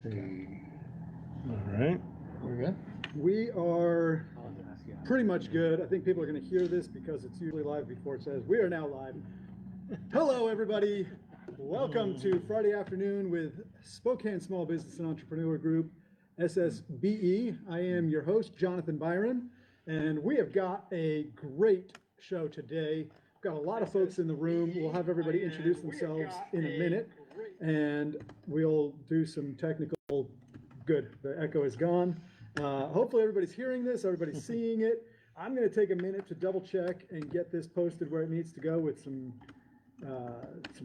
All right. We're good? We are pretty much good. I think people are going to hear this because it's usually live before it says we are now live. Hello, everybody. Welcome to Friday afternoon with Spokane Small Business and Entrepreneur Group, SSBE. I am your host, Jonathan Byron, and we have got a great show today. We've got a lot of folks in the room. We'll have everybody introduce themselves in a minute, and we'll do some technical. Good, the echo is gone. Hopefully everybody's hearing this, everybody's seeing it. I'm going to take a minute to double check and get this posted where it needs to go with some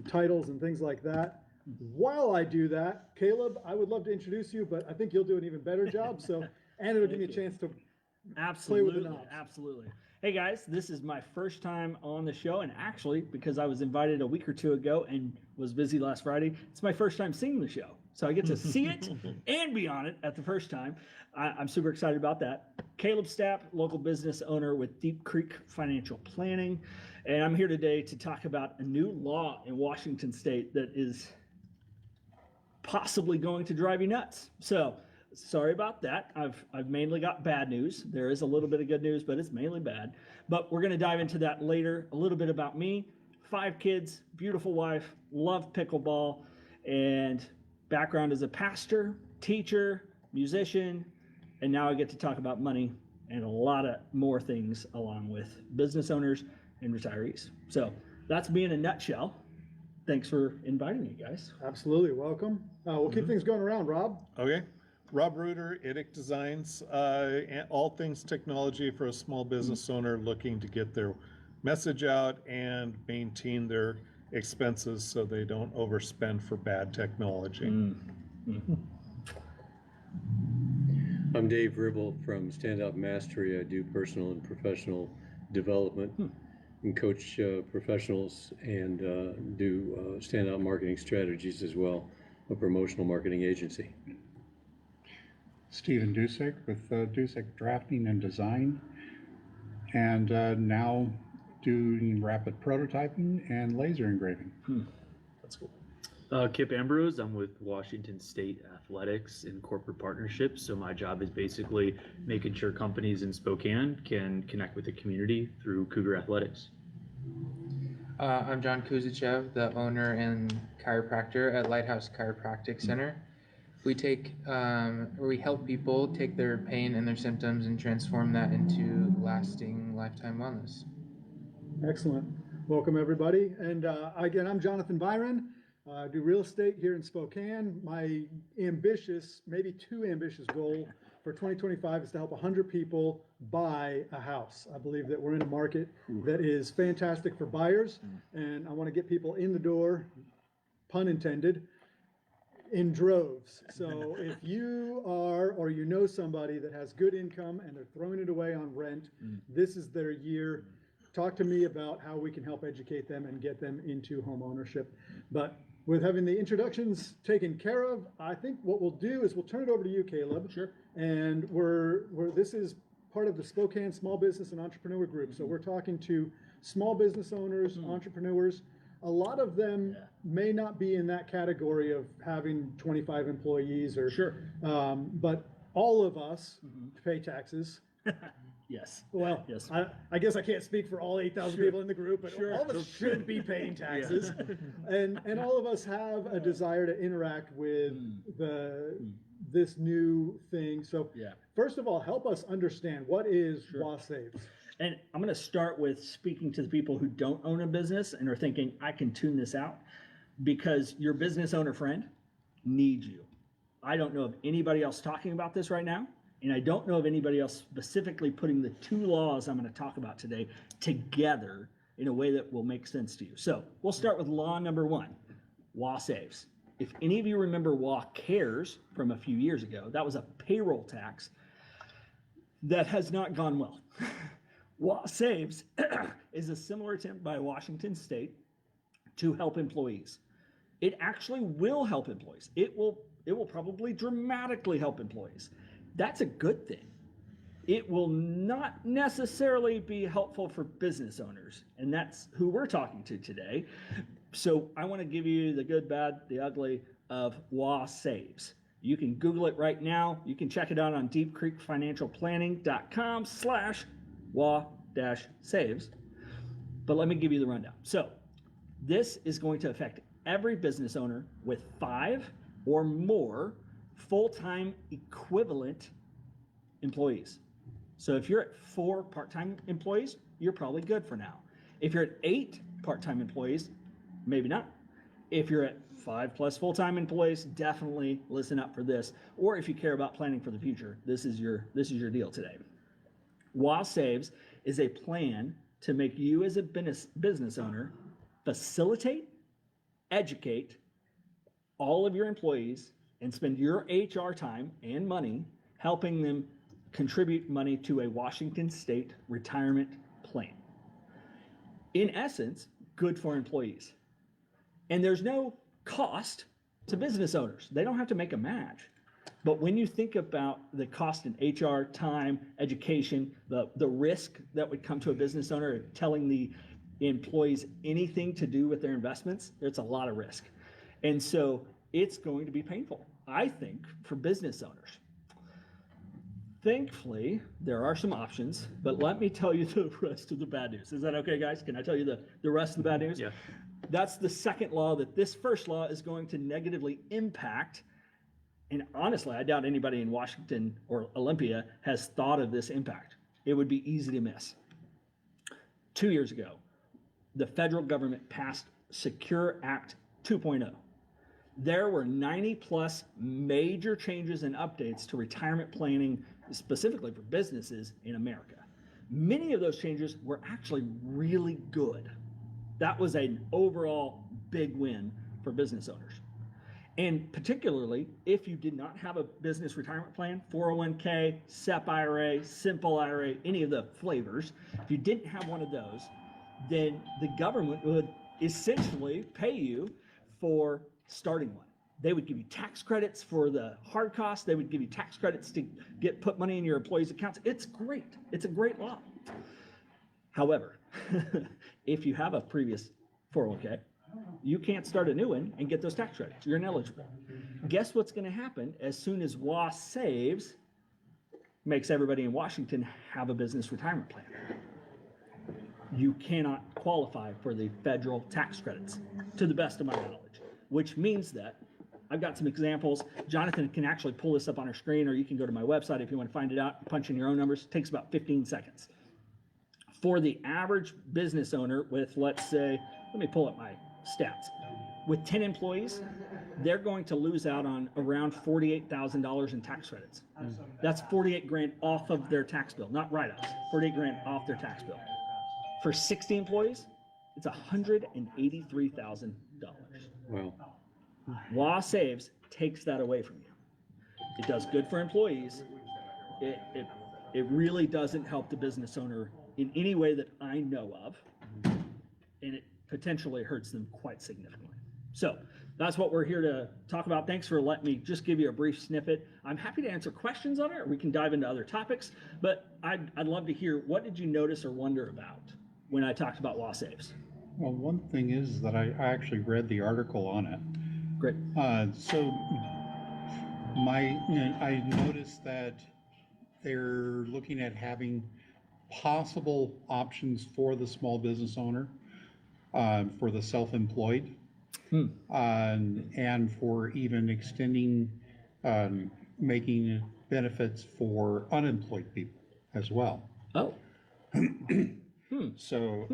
titles and things like that. While I do that, Caleb, I would love to introduce you, but I think you'll do an even better job. So, and it'll give me a chance to play with the knobs. Absolutely. Hey guys, this is my first time on the show, and actually, because I was invited a week or two ago and was busy last Friday, it's my first time seeing the show. So I get to see it and be on it at the first time. I'm super excited about that. Caleb Stapp, local business owner with Deep Creek Financial Planning. And I'm here today to talk about a new law in Washington State that is possibly going to drive you nuts. So sorry about that. I've mainly got bad news. There is a little bit of good news, but it's mainly bad. But we're going to dive into that later. A little bit about me. 5 kids, beautiful wife, love pickleball, and background as a pastor, teacher, musician, and now I get to talk about money and a lot of more things along with business owners and retirees. So that's me in a nutshell. Thanks for inviting me, guys. Absolutely, welcome. We'll keep things going around. Rob? Okay. Rob Reuter, IDIC Designs, all things technology for a small business owner looking to get their message out and maintain their expenses so they don't overspend for bad technology. I'm Dave Ribble from Standout Mastery. I do personal and professional development and coach professionals and do standout marketing strategies as well, a promotional marketing agency. Stephen Dusek with Dusek Drafting and Design, and now doing rapid prototyping and laser engraving. That's cool. Kip Ambrose, I'm with Washington State Athletics and Corporate Partnerships. So my job is basically making sure companies in Spokane can connect with the community through Cougar Athletics. I'm John Kuzichev, the owner and chiropractor at Lighthouse Chiropractic Center. We help people take their pain and their symptoms and transform that into lasting lifetime wellness. Excellent. Welcome, everybody. And again, I'm Jonathan Byron. I do real estate here in Spokane. My ambitious, maybe too ambitious goal for 2025 is to help 100 people buy a house. I believe that we're in a market that is fantastic for buyers, and I want to get people in the door, pun intended, in droves. So if you are, or you know somebody that has good income and they're throwing it away on rent, this is their year. Talk to me about how we can help educate them and get them into home ownership. But with having the introductions taken care of, I think what we'll do is we'll turn it over to you, Caleb. Sure. And this is part of the Spokane Small Business and Entrepreneur Group. So we're talking to small business owners, entrepreneurs. A lot of them may not be in that category of having 25 employees or but all of us pay taxes. Yes. Well, yes. I guess I can't speak for all 8,000 people in the group, but all of us should be paying taxes. And all of us have a desire to interact with this new thing. So first of all, help us understand what is WA Saves. And I'm going to start with speaking to the people who don't own a business and are thinking, I can tune this out, because your business owner friend needs you. I don't know of anybody else talking about this right now. And I don't know of anybody else specifically putting the 2 laws I'm going to talk about today together in a way that will make sense to you. So we'll start with law number 1, WA Saves. If any of you remember WA Cares from a few years ago, that was a payroll tax that has not gone well. WA Saves is a similar attempt by Washington State to help employees. It actually will help employees. It will probably dramatically help employees. That's a good thing. It will not necessarily be helpful for business owners, and that's who we're talking to today. So I want to give you the good, bad, the ugly of WA Saves. You can Google it right now. You can check it out on deepcreekfinancialplanning.com/WA-saves. But let me give you the rundown. So this is going to affect every business owner with 5 or more full-time equivalent employees. So if you're at 4 part-time employees, you're probably good for now. If you're at 8 part-time employees, maybe not. If you're at 5+ full-time employees, definitely listen up for this. Or if you care about planning for the future, this is your deal today. WA Saves is a plan to make you as a business owner facilitate, educate all of your employees, and spend your HR time and money helping them contribute money to a Washington State retirement plan. In essence, good for employees. And there's no cost to business owners. They don't have to make a match. But when you think about the cost in HR, time, education, the risk that would come to a business owner telling the employees anything to do with their investments, it's a lot of risk. And so it's going to be painful, I think, for business owners. Thankfully, there are some options, but let me tell you the rest of the bad news. Is that okay, guys? Can I tell you the rest of the bad news? Yeah. That's the second law that this first law is going to negatively impact. And honestly, I doubt anybody in Washington or Olympia has thought of this impact. It would be easy to miss. 2 years ago, the federal government passed Secure Act 2.0. There were 90+ major changes and updates to retirement planning, specifically for businesses in America. Many of those changes were actually really good. That was an overall big win for business owners. And particularly if you did not have a business retirement plan, 401k, SEP IRA, Simple IRA, any of the flavors, if you didn't have one of those, then the government would essentially pay you for starting one. They would give you tax credits for the hard costs. They would give you tax credits to put money in your employees' accounts. It's great. It's a great law. However, if you have a previous 401k, you can't start a new one and get those tax credits. You're ineligible. Guess what's going to happen as soon as WA Saves makes everybody in Washington have a business retirement plan? You cannot qualify for the federal tax credits, to the best of my knowledge, which means that I've got some examples. Jonathan can actually pull this up on our screen, or you can go to my website if you want to find it out, punch in your own numbers. It takes about 15 seconds. For the average business owner with, let's say, let me pull up my stats. With 10 employees, they're going to lose out on around $48,000 in tax credits. That's 48 grand off of their tax bill, not write-offs, 48 grand off their tax bill. For 60 employees, it's $183,000. Wow. WA Saves takes that away from you. It does good for employees. It really doesn't help the business owner in any way that I know of, and it potentially hurts them quite significantly. So that's what we're here to talk about. Thanks for letting me just give you a brief snippet. I'm happy to answer questions on it, or we can dive into other topics, but I'd love to hear, what did you notice or wonder about when I talked about WA Saves? Well, one thing is that I actually read the article on it. Great. So I noticed that they're looking at having possible options for the small business owner, for the self-employed, and for even extending, making benefits for unemployed people as well. Oh. So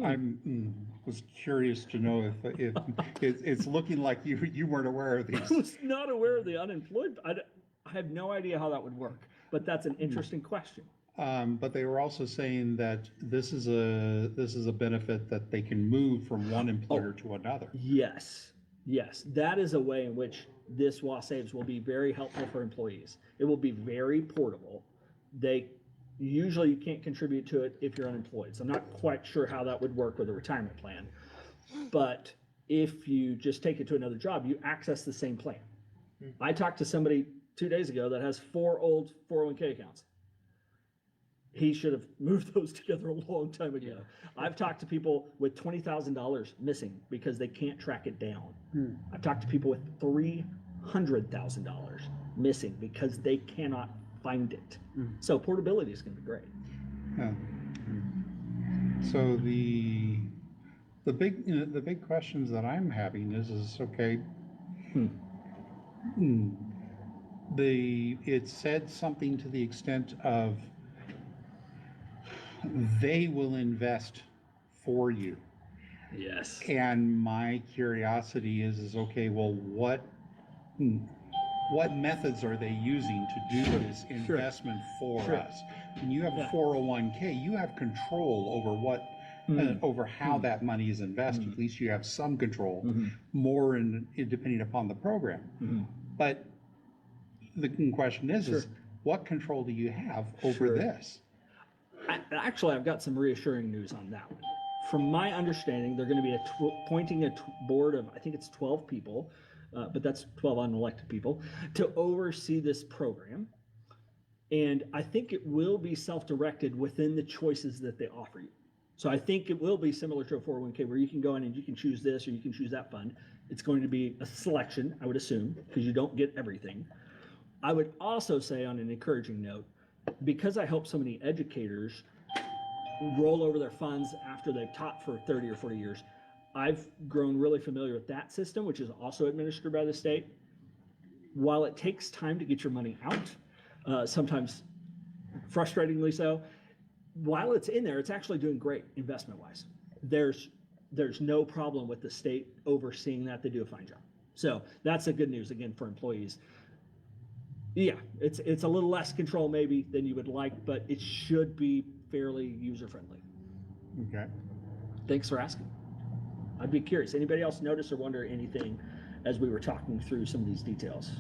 was curious to know if it's looking like you weren't aware of I these. was not aware of the unemployed. I have no idea how that would work, but that's an interesting question. But they were also saying that this is a benefit that they can move from one employer to another. Yes, that is a way in which this WA Saves will be very helpful for employees. It will be very portable. Usually you can't contribute to it if you're unemployed. So I'm not quite sure how that would work with a retirement plan. But if you just take it to another job, you access the same plan. I talked to somebody 2 days ago that has 4 old 401k accounts. He should have moved those together a long time ago. I've talked to people with $20,000 missing because they can't track it down. I've talked to people with $300,000 missing because they cannot find it. So portability is going to be great. Yeah. So the big questions that I'm having is okay. It said something to the extent of they will invest for you. Yes. And my curiosity is okay, well, what methods are they using to do this investment for us? When you have a 401k, you have control over what, over how that money is invested. At least you have some control, more depending upon the program. But the question is what control do you have over this? Actually, I've got some reassuring news on that one. From my understanding, they're going to be appointing a board of, I think it's 12 people, but that's 12 unelected people, to oversee this program. And I think it will be self-directed within the choices that they offer you. So I think it will be similar to a 401k where you can go in and you can choose this or you can choose that fund. It's going to be a selection, I would assume, because you don't get everything. I would also say, on an encouraging note, because I help so many educators roll over their funds after they've taught for 30 or 40 years, I've grown really familiar with that system, which is also administered by the state. While it takes time to get your money out, sometimes frustratingly so, while it's in there, it's actually doing great investment-wise. There's no problem with the state overseeing that. They do a fine job. So that's the good news, again, for employees. Yeah, it's a little less control maybe than you would like, but it should be fairly user-friendly. Okay. Thanks for asking. I'd be curious. Anybody else notice or wonder anything as we were talking through some of these details?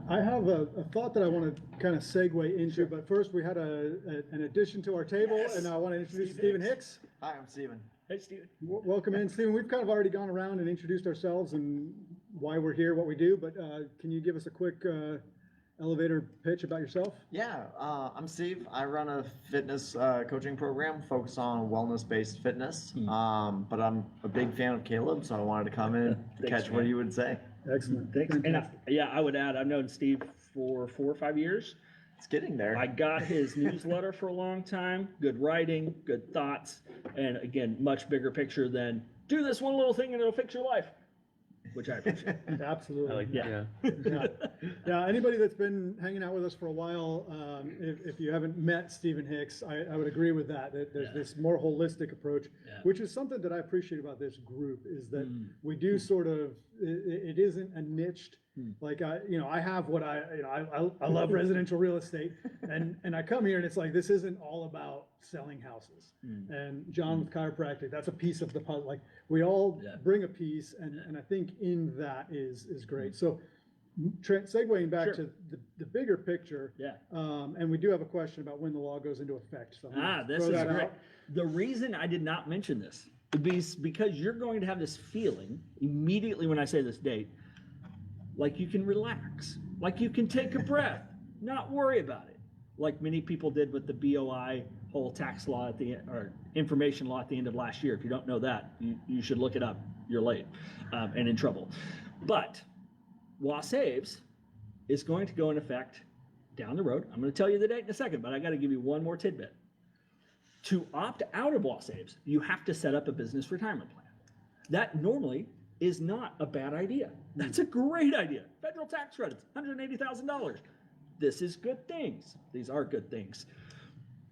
I have a thought that I want to kind of segue into, but first we had an addition to our table, and I want to introduce Stephen Hicks. Hi, I'm Steven. Hey, Steven. Welcome in, Stephen. We've kind of already gone around and introduced ourselves and why we're here, what we do, but can you give us a quick elevator pitch about yourself? Yeah, I'm Steve. I run a fitness coaching program focused on wellness-based fitness. But I'm a big fan of Caleb, so I wanted to come in to catch what he would say. Excellent. Thanks. And I would add, I've known Steve for 4 or 5 years. It's getting there. I got his newsletter for a long time. Good writing, good thoughts, and again, much bigger picture than do this one little thing and it'll fix your life, which I appreciate. Absolutely. I like Yeah. Yeah, anybody that's been hanging out with us for a while, if you haven't met Stephen Hicks, I would agree with that there's this more holistic approach, which is something that I appreciate about this group, is that we do sort of, it isn't a niched, like I have what I love residential real estate, and I come here and it's like, this isn't all about selling houses. And John with chiropractic, that's a piece of the puzzle. Like, we all bring a piece, and I think in that is great. So segueing back to the bigger picture, and we do have a question about when the law goes into effect. So this is great. The reason I did not mention this is because you're going to have this feeling immediately when I say this date, like you can relax, like you can take a breath, not worry about it, like many people did with the BOI whole tax law at the or information law at the end of last year. If you don't know that, you should look it up. You're late and in trouble. But Law Saves is going to go in effect down the road. I'm going to tell you the date in a second, but I got to give you one more tidbit. To opt out of Law Saves, you have to set up a business retirement plan. That normally is not a bad idea. That's a great idea. Federal tax credits, $180,000. This is good things. These are good things.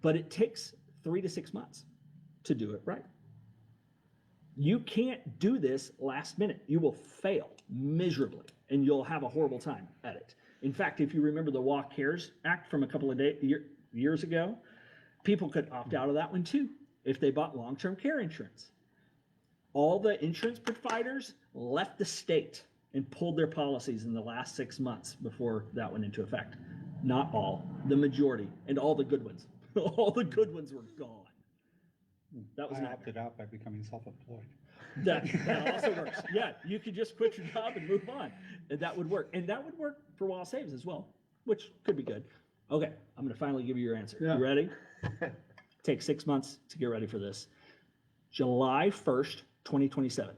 But it takes 3 to 6 months to do it right. You can't do this last minute. You will fail miserably, and you'll have a horrible time at it. In fact, if you remember the Walk Cares Act from a couple of years ago, people could opt out of that one too if they bought long-term care insurance. All the insurance providers left the state and pulled their policies in the last 6 months before that went into effect. Not all, the majority, and all the good ones. All the good ones were gone. That was I not opted out by becoming self-employed. that also works. Yeah, you could just quit your job and move on, and that would work. And that would work for Law Saves as well, which could be good. Okay, I'm going to finally give you your answer. Yeah. You ready? Take 6 months to get ready for this. July 1st, 2027.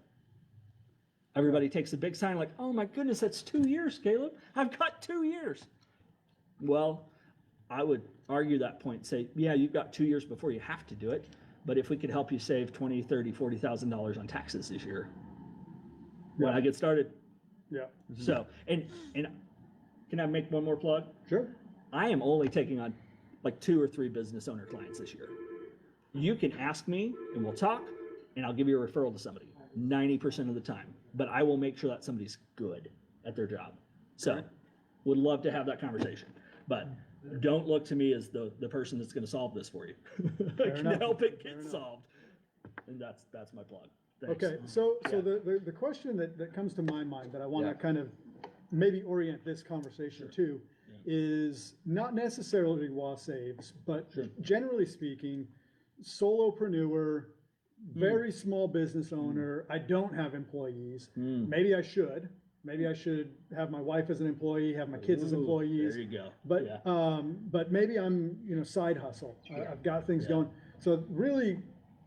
Everybody takes a big sign like, oh my goodness, that's 2 years, Caleb. I've got 2 years. Well, I would argue that point, say, yeah, you've got 2 years before you have to do it, but if we could help you save $20, $30, $40,000 on taxes this year, when I get started. Yeah, So, and can I make one more plug? sure. I am only taking on like 2 or 3 business owner clients this year. You can ask me and we'll talk and I'll give you a referral to somebody 90% of the time, but I will make sure that somebody's good at their job. So would love to have that conversation, but don't look to me as the person that's going to solve this for you. I can enough. help it Fair get enough. solved. And that's my plug. Thanks. Okay, so Yeah. the question that comes to my mind that I want to Yeah. kind of maybe orient this conversation to is not necessarily WA saves, but Sure. generally speaking, solopreneur, very small business owner. I don't have employees. Maybe I should. Maybe I should have my wife as an employee, have my kids as Ooh, employees. There you go. But Yeah. but maybe I'm side hustle. I've got things going. So really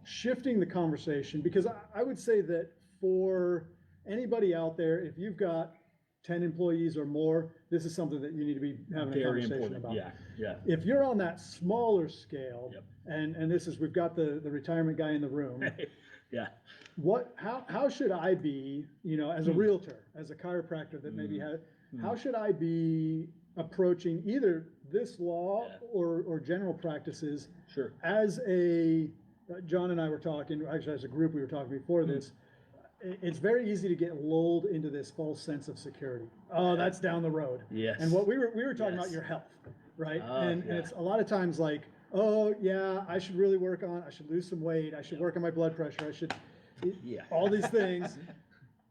shifting the conversation, because I would say that for anybody out there, if you've got 10 employees or more, this is something that you need to be having a Very conversation important. about. Yeah. If you're on that smaller scale, Yep. and this is, we've got the retirement guy in the room. Yeah. How should I be, as a realtor, as a chiropractor that maybe how should I be approaching either this law Yeah. or general practices Sure. as John and I were talking, actually as a group, we were talking before this. It's very easy to get lulled into this false sense of security. Oh, that's down the road. Yes. And what we were talking about Yes. your health, right? Oh, and yeah. it's a lot of times like, oh yeah, I should really I should lose some weight. I should work on my blood pressure. I should, Yeah. all these things,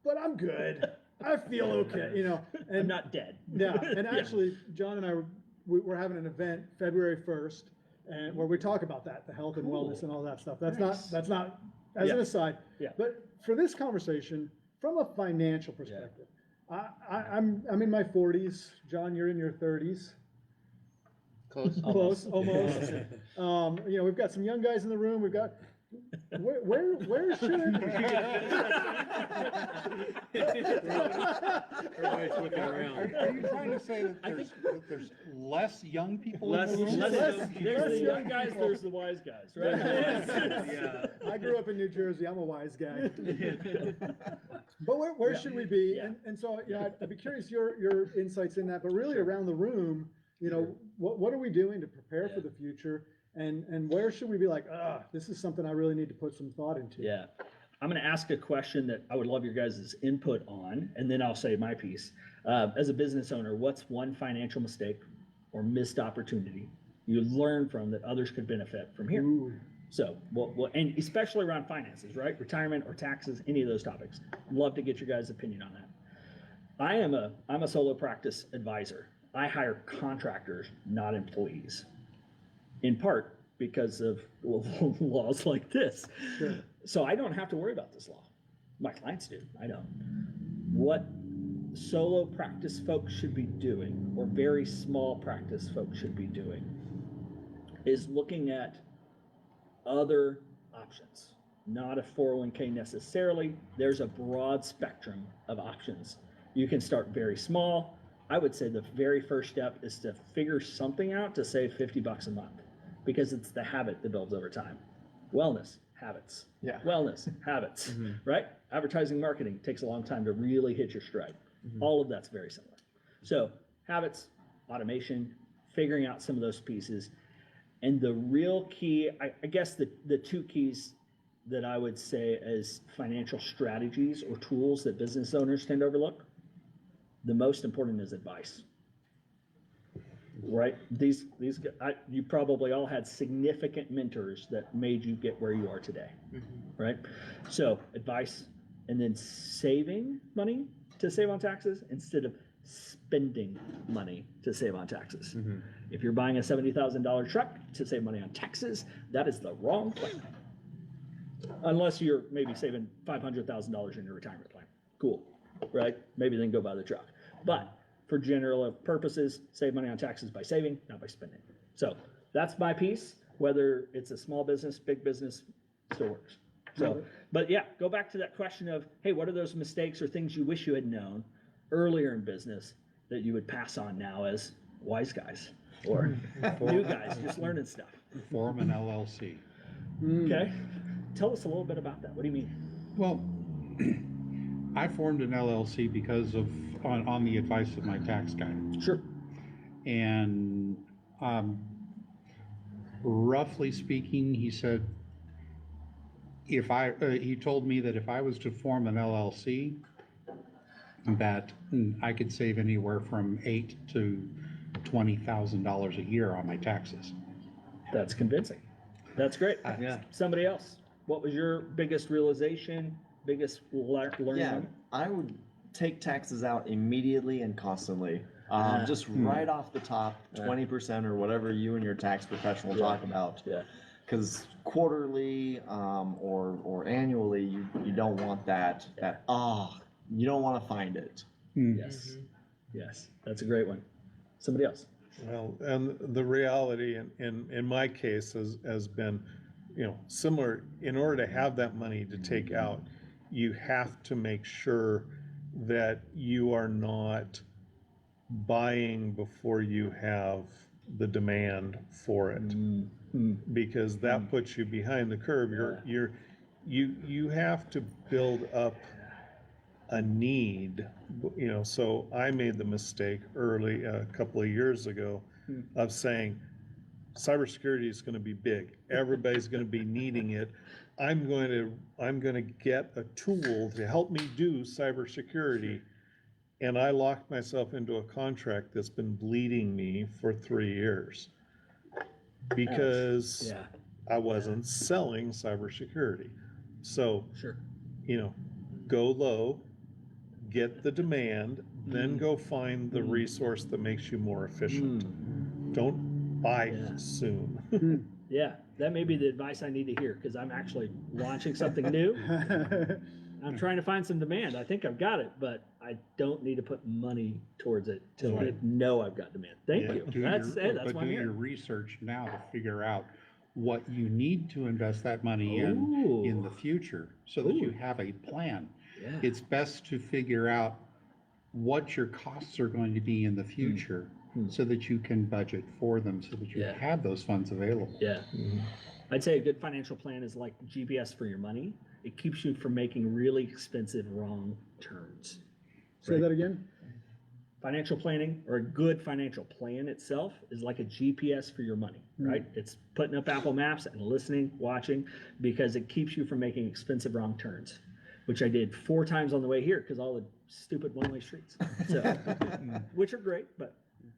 but I'm good. I feel okay, I'm and not dead. yeah, and actually, John and I we're having an event February 1st, and where we talk about that, the health and Cool. wellness and all that stuff. That's Nice. not as an Yeah. aside. Yeah. But for this conversation, from a financial perspective, I'm in my 40s. John, you're in your 30s. Close. Close, almost. We've got some young guys in the room. We've got where should Everybody's looking around. Are you trying to say that there's less young people in Less, the room? less, Less- there's less the young young guys, people. there's the wise guys, right? Yeah. I grew up in New Jersey. I'm a wise guy. But where should we be? Yeah. And so, I'd be curious your insights in that, but really around the room, what are we doing to prepare for the future? And where should we be like, this is something I really need to put some thought into? Yeah. I'm going to ask a question that I would love your guys' input on, and then I'll say my piece. As a business owner, what's one financial mistake or missed opportunity you learn from that others could benefit from here? Ooh. So, and especially around finances, right? Retirement or taxes, any of those topics. Love to get your guys' opinion on that. I'm a solo practice advisor. I hire contractors, not employees. In part because of laws like this. Sure. So I don't have to worry about this law. My clients do, I don't. What solo practice folks should be doing, or very small practice folks should be doing, is looking at other options. Not a 401k necessarily. There's a broad spectrum of options. You can start very small. I would say the very first step is to figure something out to save $50 a month, because it's the habit that builds over time. Wellness, habits. Yeah. Wellness, habits, right? Advertising, marketing takes a long time to really hit your stride. All of that's very similar. So habits, automation, figuring out some of those pieces. And the real key, I guess the 2 keys that I would say as financial strategies or tools that business owners tend to overlook, the most important is advice. Right? You probably all had significant mentors that made you get where you are today, right? So advice, and then saving money to save on taxes instead of spending money to save on taxes. If you're buying a $70,000 truck to save money on taxes, that is the wrong plan. Unless you're maybe saving $500,000 in your retirement plan. Cool, right? Maybe then go buy the truck. But for general purposes, save money on taxes by saving, not by spending. So that's my piece. Whether it's a small business, big business, still works. So, but yeah, go back to that question of, hey, what are those mistakes or things you wish you had known earlier in business that you would pass on now as wise guys or new guys just learning stuff. Form an LLC. Okay. Tell us a little bit about that. What do you mean? Well, I formed an LLC because of, on the advice of my tax guy. Sure. And roughly speaking, he said, he told me that if I was to form an LLC, that I could save anywhere from $8,000 to $20,000 a year on my taxes. That's convincing. That's great. Yeah. Somebody else. What was your biggest realization, biggest learning? Yeah, I would take taxes out immediately and constantly. Just Hmm. right off the top, 20% or whatever you and your tax professional talk about. Yeah. Because quarterly or annually, you don't want that you don't want to find it. Yes. Yes. That's a great one. Somebody else. Well, and the reality in my case has been, similar. In order to have that money to take out, you have to make sure that you are not buying before you have the demand for it, because that puts you behind the curve. You have to build up a need, so I made the mistake early, a couple of years ago, of saying cybersecurity is going to be big. Everybody's going to be needing it. I'm going to get a tool to help me do cybersecurity. And I locked myself into a contract that's been bleeding me for 3 years because I wasn't selling cybersecurity. So, Sure. Go low, get the demand, then go find the resource that makes you more efficient. Don't buy soon. Yeah. That may be the advice I need to hear because I'm actually launching something new. I'm trying to find some demand. I think I've got it, but I don't need to put money towards it till I know I've got demand. Thank you. That's it. That's But why do I'm your here. research now to figure out what you need to invest that money in Ooh. the future so that you Ooh. have a plan. Yeah. It's best to figure out what your costs are going to be in the future so that you can budget for them, so that you have those funds available. Yeah. I'd say a good financial plan is like GPS for your money. It keeps you from making really expensive wrong turns. Say that again? Financial planning, or a good financial plan itself, is like a GPS for your money, right? It's putting up Apple Maps and listening, watching, because it keeps you from making expensive wrong turns, which I did 4 times on the way here because all the stupid one-way streets. So, which are great, but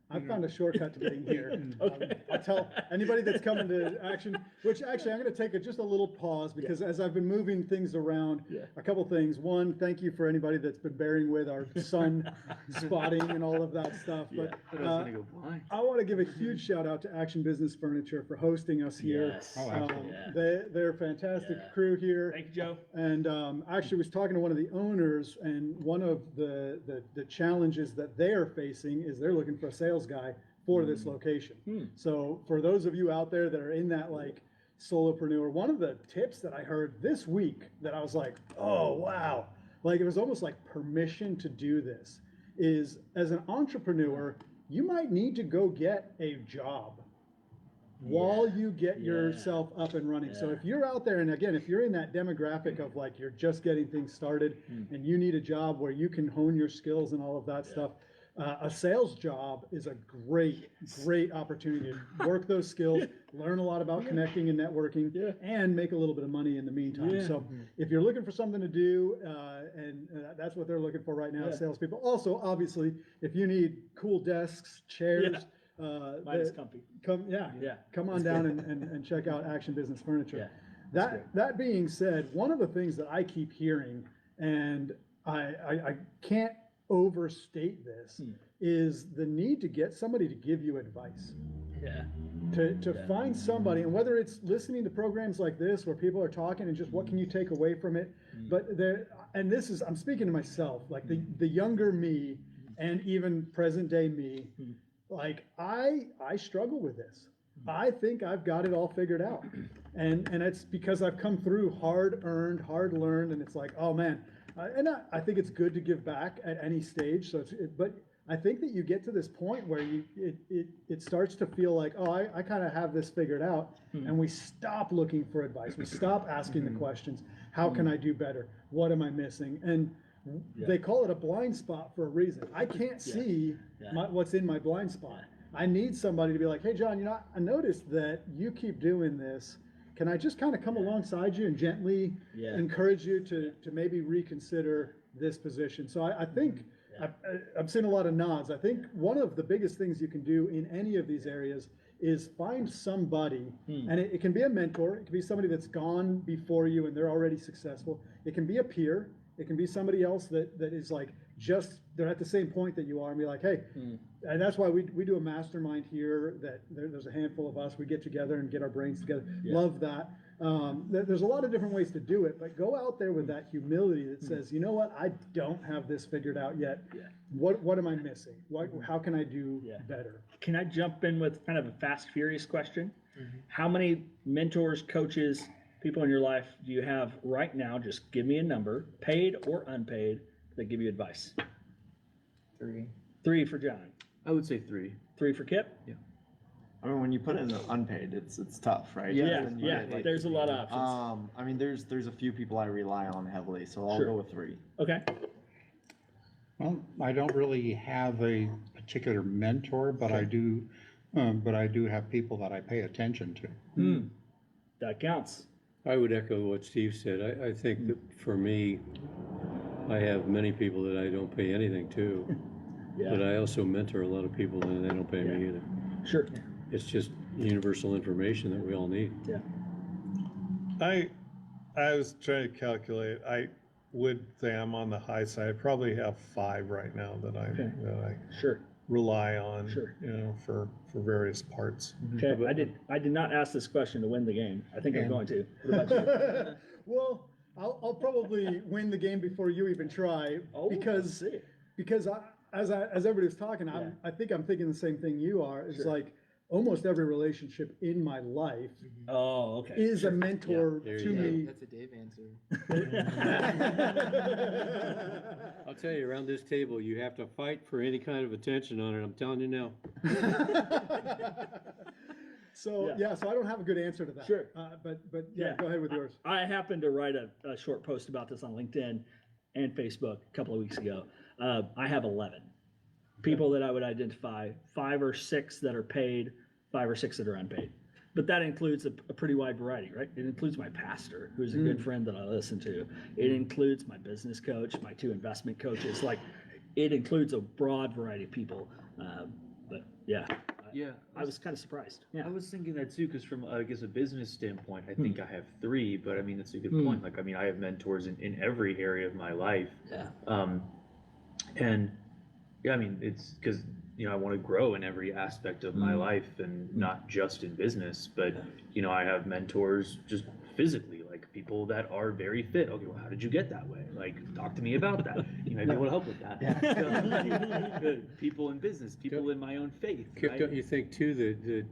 I found a shortcut to getting here. Okay. I'll tell anybody that's coming to Action, which actually I'm going to take just a little pause because as I've been moving things around, a couple things. One, thank you for anybody that's been bearing with our sun spotting and all of that stuff. But I want to give a huge shout out to Action Business Furniture for hosting us here. Yes. Oh, absolutely. They're a fantastic crew here. Thank you, Joe. And actually was talking to one of the owners, and one of the challenges that they're facing is they're looking for a sales guy for this location. So for those of you out there that are in that like solopreneur, one of the tips that I heard this week that I was like, oh wow, like it was almost like permission to do this, is as an entrepreneur, you might need to go get a job while you get yourself up and running. So if you're out there, and again, if you're in that demographic of like you're just getting things started and you need a job where you can hone your skills and all of that stuff, a sales job is a great opportunity to work those skills, learn a lot about connecting and networking, and make a little bit of money in the meantime. So if you're looking for something to do, and that's what they're looking for right now, salespeople. Also, obviously, if you need cool desks, chairs, Mine is comfy. come on down and check out Action Business Furniture. That being said, one of the things that I keep hearing, and I can't overstate this, is the need to get somebody to give you advice. To find somebody, and whether it's listening to programs like this where people are talking and just what can you take away from it, but there, and this is, I'm speaking to myself, like the younger me and even present day me, like I struggle with this. I think I've got it all figured out, and it's because I've come through hard earned, hard learned, and it's like, oh man, and I think it's good to give back at any stage. So but I think that you get to this point where it starts to feel like, oh, I kind of have this figured out, and we stop looking for advice. We stop asking the questions. How can I do better? What am I missing? And they call it a blind spot for a reason. I can't see what's in my blind spot. I need somebody to be like, hey, John, I noticed that you keep doing this. Can I just kind of come alongside you and gently encourage you to maybe reconsider this position? So I think I've seen a lot of nods. I think one of the biggest things you can do in any of these areas is find somebody, and it can be a mentor, it can be somebody that's gone before you and they're already successful. It can be a peer, it can be somebody else that is like they're at the same point that you are, and be like, hey, and that's why we do a mastermind here, that there's a handful of us, we get together and get our brains together. Love that. There's a lot of different ways to do it, but go out there with that humility that says, you know what, I don't have this figured out yet. What am I missing? How can I do better? Can I jump in with kind of a fast, furious question? How many mentors, coaches, people in your life do you have right now? Just give me a number, paid or unpaid, that give you advice. 3. 3 for John. I would say 3. 3 for Kip? Yeah. I mean, when you put in the unpaid, it's tough, right? Yeah, Then you yeah. get, like, There's a lot of options. I mean, there's a few people I rely on heavily, so I'll Sure. go with 3. Okay. Well, I don't really have a particular mentor, but I do have people that I pay attention to. That counts. I would echo what Steve said. I think that for me, I have many people that I don't pay anything to, but I also mentor a lot of people and they don't pay me either. Sure. It's just universal information that we all need. Yeah. I was trying to calculate. I would say I'm on the high side. I probably have 5 right now that I Sure. rely on, Sure. for various parts. Okay. I did not ask this question to win the game. I think I'm going to. What about you? Well, I'll probably win the game before you even try, because as everybody was talking, I think I'm thinking the same thing you are. It's like almost every relationship in my life Oh, okay. is a mentor There to you go. me. That's a Dave answer. I'll tell you, around this table, you have to fight for any kind of attention on it. I'm telling you now. So so I don't have a good answer to that. Sure. But go ahead with yours. I happened to write a short post about this on LinkedIn and Facebook a couple of weeks ago. I have 11 people that I would identify, 5 or 6 that are paid, 5 or 6 that are unpaid. But that includes a pretty wide variety, right? It includes my pastor, who's a good friend that I listen to. It includes my business coach, my 2 investment coaches. Like, it includes a broad variety of people. But yeah. Yeah. I was kind of surprised. Yeah. I was thinking that too, because from, I guess, a business standpoint, I think I have 3, but I mean, that's a good point. Like, I mean, I have mentors in every area of my life. Yeah. And yeah, I mean, it's because, I want to grow in every aspect of my life and not just in business, but, I have mentors just physically, like people that are very fit. Okay, well, how did you get that way? Like, talk to me about that. You might be able to help with that. So, people in business, people in my own faith. Kip, Right? don't you think too that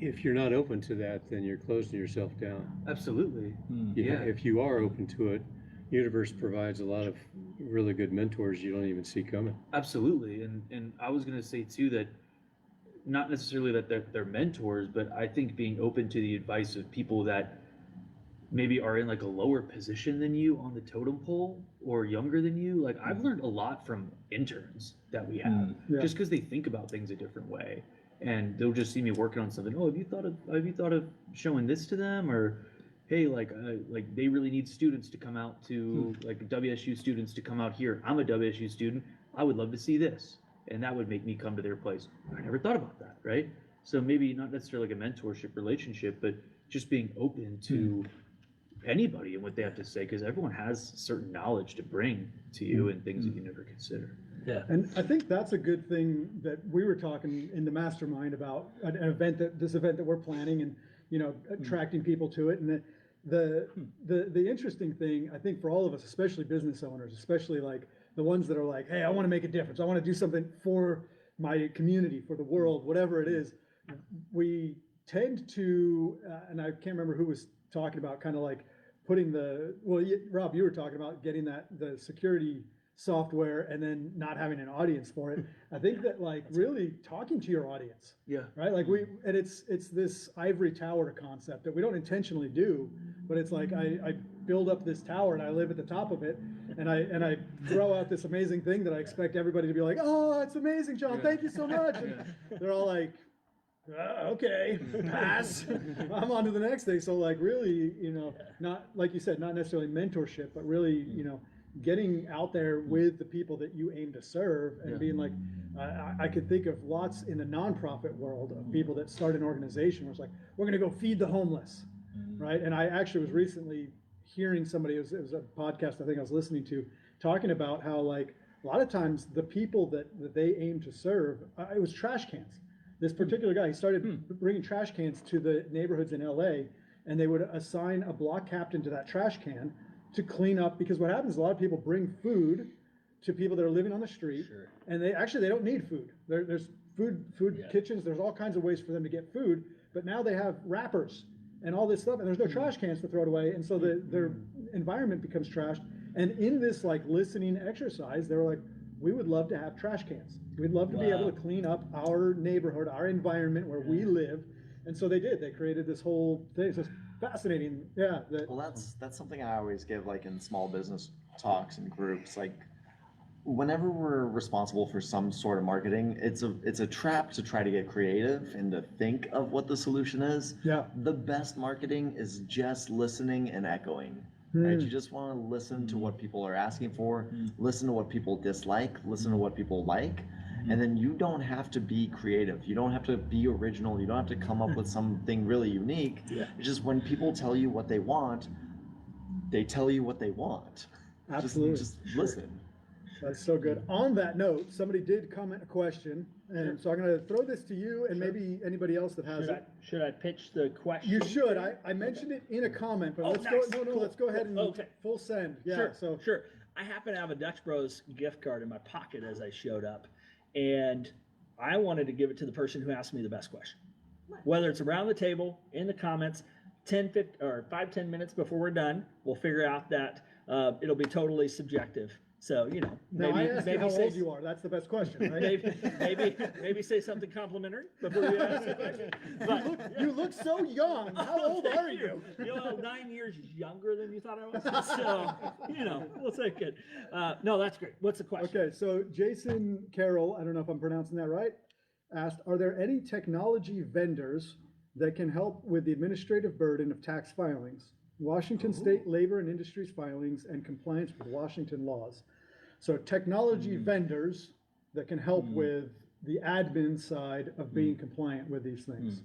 if you're not open to that, then you're closing yourself down? Absolutely. Yeah. If you are open to it, universe provides a lot of really good mentors you don't even see coming. Absolutely. And I was going to say too that not necessarily that they're mentors, but I think being open to the advice of people that maybe are in like a lower position than you on the totem pole or younger than you. Like, I've learned a lot from interns that we have just because they think about things a different way, and they'll just see me working on something. Oh, have you thought of showing this to them? Or, hey, like they really need students to come out to like WSU students to come out here. I'm a WSU student. I would love to see this. And that would make me come to their place. I never thought about that, right? So maybe not necessarily like a mentorship relationship, but just being open to anybody and what they have to say, because everyone has certain knowledge to bring to you and things that you never consider. Yeah. And I think that's a good thing that we were talking in the mastermind about an event this event that we're planning, and attracting people to it. And the interesting thing, I think, for all of us, especially business owners, especially like the ones that are like, hey, I want to make a difference. I want to do something for my community, for the world, whatever it is. We tend to, and I can't remember who was talking about kind of like putting Rob, you were talking about getting the security software and then not having an audience for it. I think that like really talking to your audience, Yeah. right? Like and it's this ivory tower concept that we don't intentionally do, but it's like I build up this tower and I live at the top of it, and I throw out this amazing thing that I expect everybody to be like, oh, it's amazing, John, thank you so much. And they're all like, okay, pass. I'm on to the next thing. So like really, not like you said, not necessarily mentorship, but really, getting out there with the people that you aim to serve and being like, I could think of lots in the nonprofit world of people that start an organization where it's like, we're going to go feed the homeless, right? And I actually was recently hearing somebody, it was a podcast I think I was listening to, talking about how like a lot of times the people that they aim to serve, it was trash cans. This particular guy, he started bringing trash cans to the neighborhoods in LA, and they would assign a block captain to that trash can to clean up, because what happens is a lot of people bring food to people that are living on the street, and they don't need food. There's food kitchens, there's all kinds of ways for them to get food, but now they have wrappers and all this stuff, and there's no trash cans to throw it away, and so their environment becomes trashed. And in this like listening exercise, they were like, we would love to have trash cans. We'd love to be able to clean up our neighborhood, our environment where we live. And so they did. They created this whole thing. It's just fascinating. Yeah. Well, that's something I always give like in small business talks and groups. Like whenever we're responsible for some sort of marketing, it's a trap to try to get creative and to think of what the solution is. Yeah. The best marketing is just listening and echoing. Right? You just want to listen to what people are asking for, listen to what people dislike, listen to what people like, and then you don't have to be creative. You don't have to be original. You don't have to come up with something really unique. Yeah. It's just when people tell you what they want, they tell you what they want. Absolutely. Just listen. That's so good. On that note, somebody did comment a question, and so I'm going to throw this to you and maybe anybody else that has it. Should I pitch the question? You should. I mentioned it in a comment, but let's go. No, Cool. let's go ahead and full send. Yeah. Sure. I happen to have a Dutch Bros gift card in my pocket as I showed up, and I wanted to give it to the person who asked me the best question. Whether it's around the table, in the comments, 10 minutes before we're done, we'll figure out that it'll be totally subjective. So, now I asked you how old you are. That's the best question, right? maybe say something complimentary before you ask the question. But you look so young. How old are you? 9 years younger than you thought I was. So, we'll take it. No, that's great. What's the question? Okay, so Jason Carroll, I don't know if I'm pronouncing that right, asked, are there any technology vendors that can help with the administrative burden of tax filings, Washington State Labor and Industries filings, and compliance with Washington laws? So technology vendors that can help with the admin side of being compliant with these things.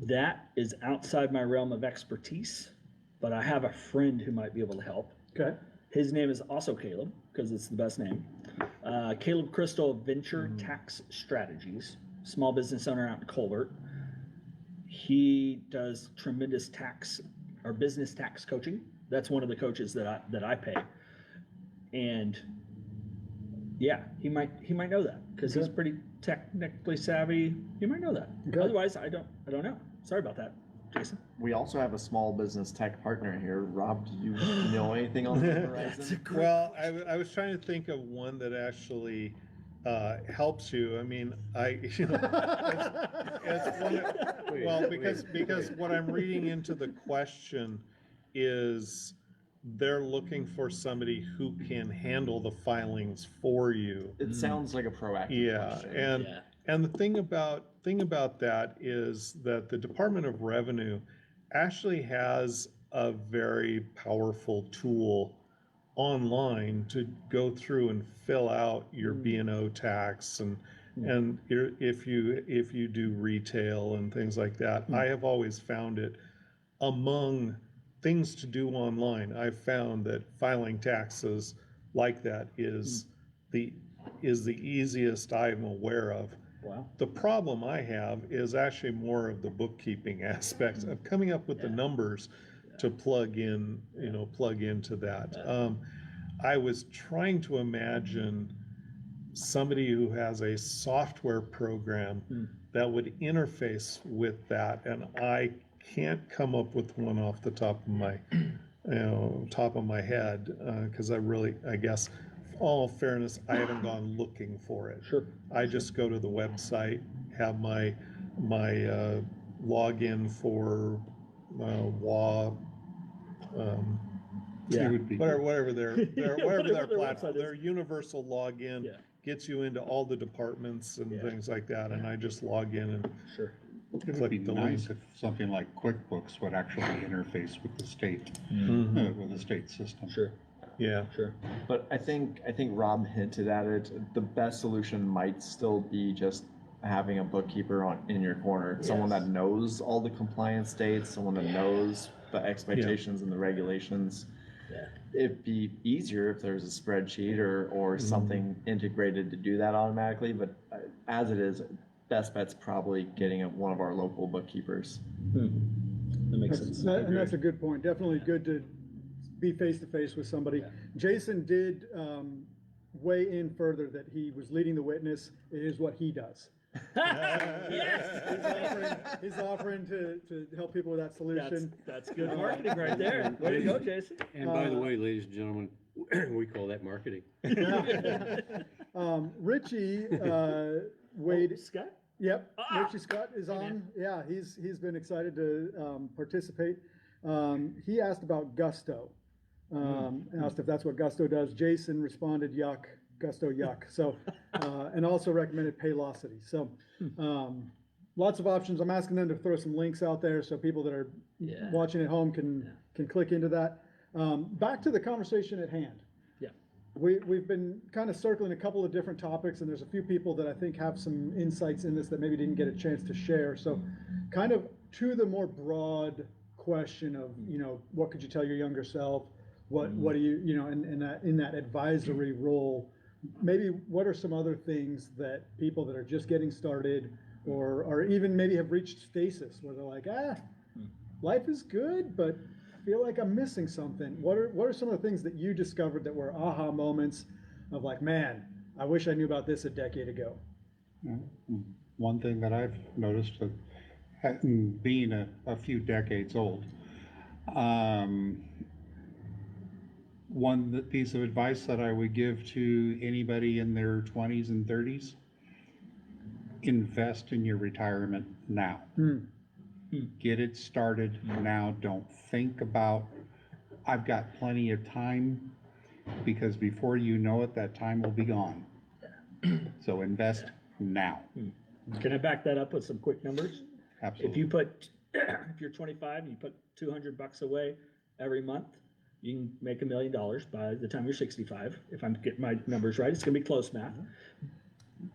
That is outside my realm of expertise, but I have a friend who might be able to help. Okay. His name is also Caleb, because it's the best name. Caleb Crystal of Venture Tax Strategies, small business owner out in Colbert. He does tremendous tax or business tax coaching. That's one of the coaches that I pay. And yeah, he might know that because he's pretty technically savvy. He might know that. Okay. Otherwise, I don't know. Sorry about that, Jason. We also have a small business tech partner here. Rob, do you know anything on the horizon? Well, I was trying to think of one that actually helps you. I mean, it's one of, because what I'm reading into the question is they're looking for somebody who can handle the filings for you. It sounds like a proactive question. And the thing about that is that the Department of Revenue actually has a very powerful tool online to go through and fill out your B&O tax and if you do retail and things like that. I have always found it among things to do online. I've found that filing taxes like that is the easiest I'm aware of. Wow. The problem I have is actually more of the bookkeeping aspects of coming up with the numbers to plug in, plug into that. I was trying to imagine somebody who has a software program that would interface with that, and I can't come up with one off the top of my top of my head, because I guess, all fairness, I haven't gone looking for it. Sure. I just go to the website, have my login for WA, It would be. whatever their Whatever their platform, website is. their universal login Yeah. gets you into all the departments and Yeah. things like that, and I just log in and Sure. It would click be the nice link. if something like QuickBooks would actually interface with the state, with the state system. Sure. Yeah. Sure. But I think Rob hinted at it. The best solution might still be just having a bookkeeper in your corner, someone that knows all the compliance dates, someone that knows the expectations and the regulations. Yeah. It'd be easier if there's a spreadsheet or something integrated to do that automatically, but as it is, best bet's probably getting one of our local bookkeepers. That makes sense. And that's a good point. Definitely good to be face to face with somebody. Jason did weigh in further that he was leading the witness. It is what he does. He's offering to help people with that solution. That's good marketing right there. Way to go, Jason. And by the way, ladies and gentlemen, we call that marketing. Richie weighed. Scott? Yep, Ah! Richie Scott is Hey, on. man. Yeah, he's been excited to participate. He asked about Gusto. Asked if that's what Gusto does. Jason responded, yuck, Gusto yuck. So, and also recommended Paylocity. So, lots of options. I'm asking them to throw some links out there so people that are Yeah. watching at home can click into that. Back to the conversation at hand. Yeah. We've been kind of circling a couple of different topics, and there's a few people that I think have some insights in this that maybe didn't get a chance to share. So kind of to the more broad question of, what could you tell your younger self? What do you, in that advisory role, maybe what are some other things that people that are just getting started or even maybe have reached stasis where they're like, life is good, but I feel like I'm missing something. What are some of the things that you discovered that were aha moments of like, man, I wish I knew about this a decade ago? One thing that I've noticed, being a few decades old, one piece of advice that I would give to anybody in their 20s and 30s, invest in your retirement now. Get it started now. Don't think about, I've got plenty of time, because before you know it, that time will be gone. So invest now. Can I back that up with some quick numbers? Absolutely. If you're 25 and you put $200 away every month, you can make $1 million by the time you're 65. If I'm getting my numbers right, it's gonna be close math.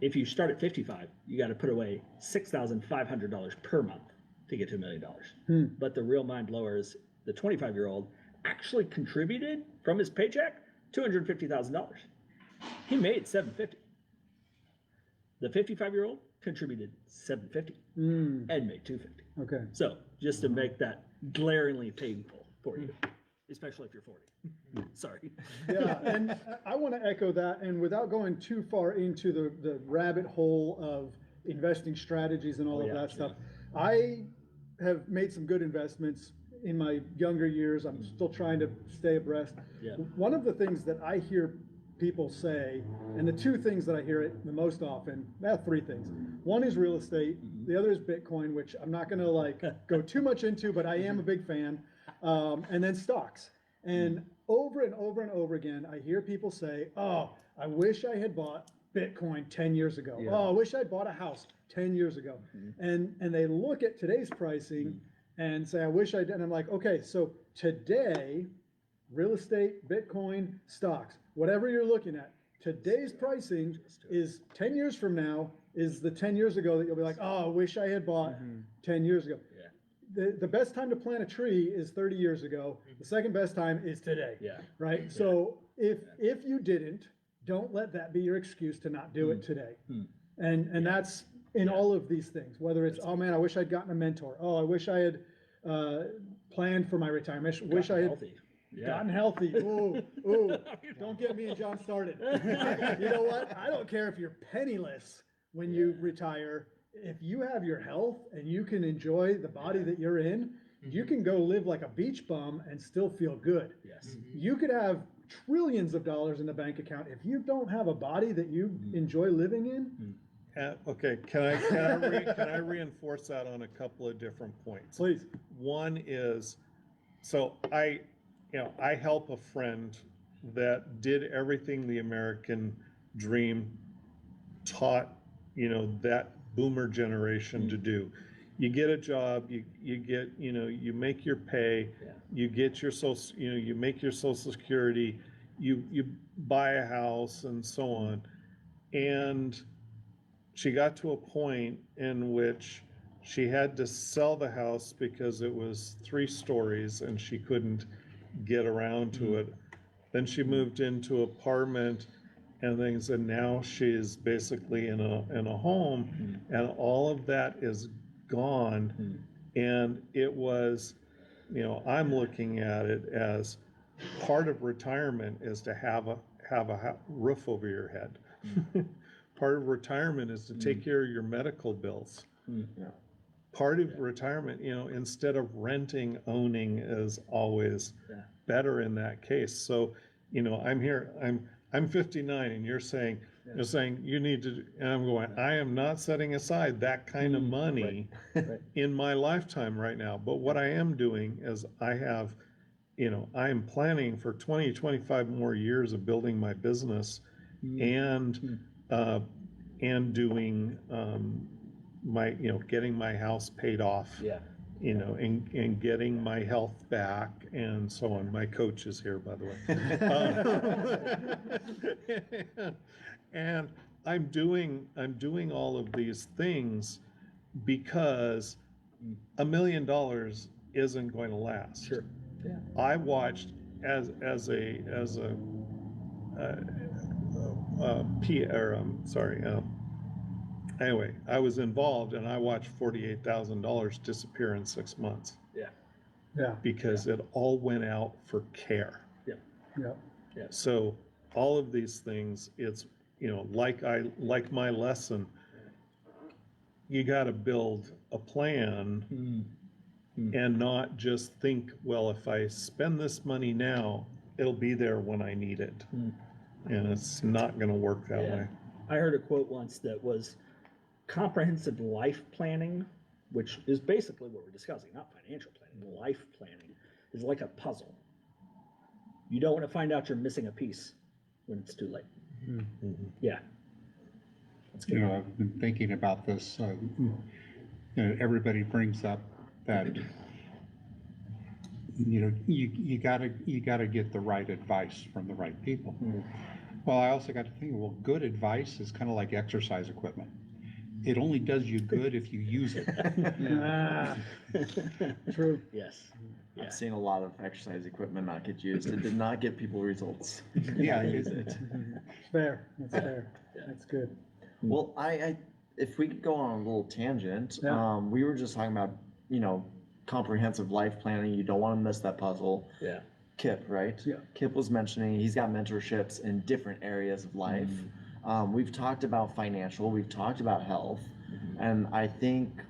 If you start at 55, you gotta put away $6,500 per month to get to $1 million. But the real mind blower is the 25-year-old actually contributed from his paycheck $250,000. He made $750. The 55-year-old contributed $750 and made $250. Okay. So just to make that glaringly painful for you, especially if you're 40. Sorry. Yeah, and I want to echo that, and without going too far into the rabbit hole of investing strategies and all of that stuff, I have made some good investments in my younger years. I'm still trying to stay abreast. Yeah. One of the things that I hear people say, and the two things that I hear it the most often, three things. One is real estate, the other is Bitcoin, which I'm not gonna go too much into, but I am a big fan, and then stocks. And over and over and over again, I hear people say, oh, I wish I had bought Bitcoin 10 years ago. Yeah. Oh, I wish I'd bought a house 10 years ago. And they look at today's pricing and say, I wish I did. And I'm like, okay, so today, real estate, Bitcoin, stocks, whatever you're looking at, today's pricing is 10 years from now is the 10 years ago that you'll be like, oh, I wish I had bought 10 years ago. The best time to plant a tree is 30 years ago. The second best time is today. Yeah. Right? So if you didn't, don't let that be your excuse to not do it today. And that's in all of these things, whether it's, oh man, I wish I'd gotten a mentor. Oh, I wish I had planned for my retirement. I wish I had Healthy. Yeah. gotten healthy. Ooh, don't get me and John started. You know what? I don't care if you're penniless when you retire. If you have your health and you can enjoy the body that you're in, You can go live like a beach bum and still feel good. Yes. You could have trillions of dollars in the bank account. If you don't have a body that you enjoy living in, Okay, can I reinforce that on a couple of different points? please. One is, so I help a friend that did everything the American dream taught, that boomer generation to do. You get a job, you get, you make your pay, you get your social, you make your Social Security, you buy a house and so on. And she got to a point in which she had to sell the house because it was 3 stories and she couldn't get around to it. Then she moved into apartment and things, and now she's basically in a home, and all of that is gone. And it was, I'm looking at it as part of retirement is to have a roof over your head. Part of retirement is to take care of your medical bills. Part of retirement, instead of renting, owning is always better in that case. So, I'm 59 and you're saying you need to, and I'm going, I am not setting aside that kind of money in my lifetime right now. But what I am doing is I am planning for 20, 25 more years of building my business and doing getting my house paid off, and getting my health back and so on. My coach is here, by the way. And I'm doing all of these things because $1 million isn't going to last. Sure. Yeah. I watched as a anyway, I was involved and I watched $48,000 disappear in 6 months Yeah. because it all went out for care. Yeah. So all of these things, it's, like my lesson, you got to build a plan and not just think, well, if I spend this money now, it'll be there when I need it. And it's not going to work that way. I heard a quote once that was comprehensive life planning, which is basically what we're discussing, not financial planning. Life planning is like a puzzle. You don't want to find out you're missing a piece when it's too late. Yeah. That's good. I've been thinking about this. Everybody brings up that you gotta get the right advice from the right people. Well, I also got to think, well, good advice is kind of like exercise equipment. It only does you good if you use it. True. Yes. Yeah. I've seen a lot of exercise equipment not get used. It did not get people results. Yeah, Use it. Fair. That's fair. That's good. Well, I if we could go on a little tangent, we were just talking about, comprehensive life planning. You don't want to miss that puzzle. Yeah. Kip, right? Yeah. Kip was mentioning he's got mentorships in different areas of life. We've talked about financial, we've talked about health, and I think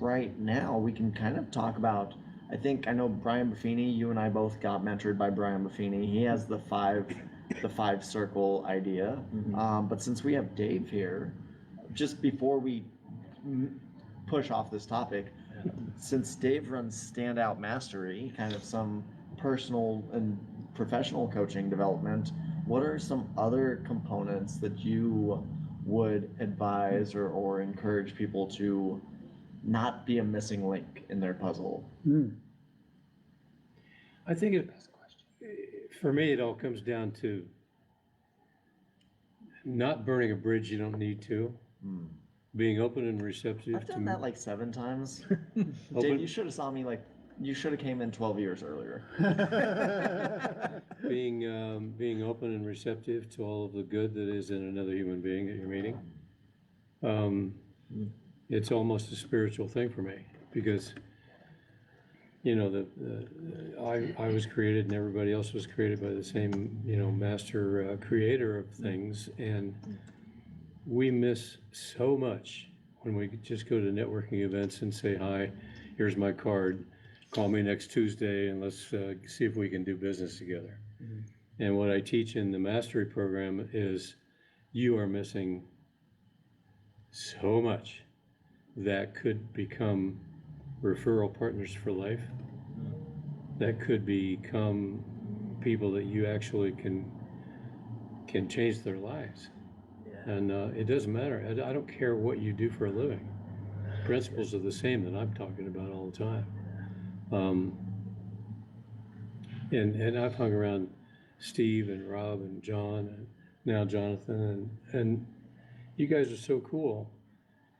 right now we can kind of talk about, I know Brian Buffini, you and I both got mentored by Brian Buffini. He has the five circle idea. But since we have Dave here, just before we push off this topic, since Dave runs Standout Mastery, kind of some personal and professional coaching development, what are some other components that you would advise or encourage people to not be a missing link in their puzzle? I think for me, it all comes down to not burning a bridge you don't need to, being open and receptive. I've done that like 7 times. Open- Dave, you should have saw me you should have came in 12 years earlier. being open and receptive to all of the good that is in another human being that you're meeting. It's almost a spiritual thing for me because, I was created and everybody else was created by the same, master creator of things, and we miss so much when we just go to networking events and say, hi, here's my card. call me next Tuesday and let's see if we can do business together. And what I teach in the mastery program is you are missing so much that could become referral partners for life, that could become people that you actually can change their lives. And it doesn't matter. I don't care what you do for a living. Principles are the same that I'm talking about all the time. And I've hung around Steve and Rob and John and now Jonathan, and you guys are so cool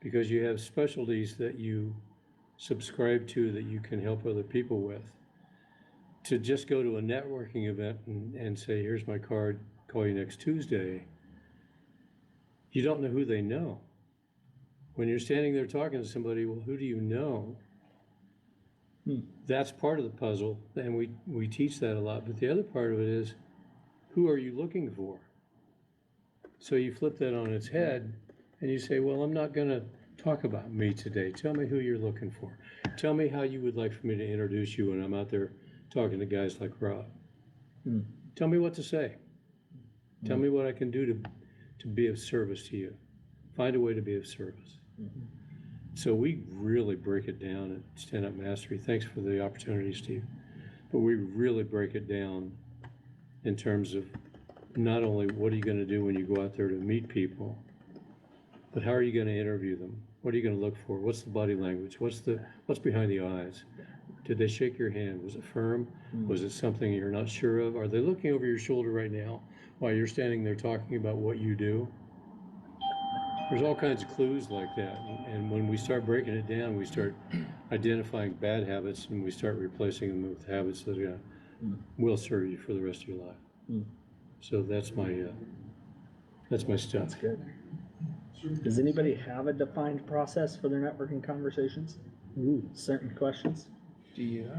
because you have specialties that you subscribe to that you can help other people with. To just go to a networking event and say, here's my card, call you next Tuesday, you don't know who they know. When you're standing there talking to somebody, well, who do you know? That's part of the puzzle, and we teach that a lot. But the other part of it is, who are you looking for? So you flip that on its head, and you say, well, I'm not going to talk about me today. Tell me who you're looking for. Tell me how you would like for me to introduce you when I'm out there talking to guys like Rob. Tell me what to say. Tell me what I can do to be of service to you. Find a way to be of service. So we really break it down at Stand Up Mastery. Thanks for the opportunity, Steve. But we really break it down in terms of not only what are you going to do when you go out there to meet people, but how are you going to interview them? What are you going to look for? What's the body language? What's behind the eyes? Did they shake your hand? Was it firm? Was it something you're not sure of? Are they looking over your shoulder right now while you're standing there talking about what you do? There's all kinds of clues like that. And when we start breaking it down, we start identifying bad habits and we start replacing them with habits that will serve you for the rest of your life. So that's my stuff. That's good. Does anybody have a defined process for their networking conversations? Certain questions? Do you?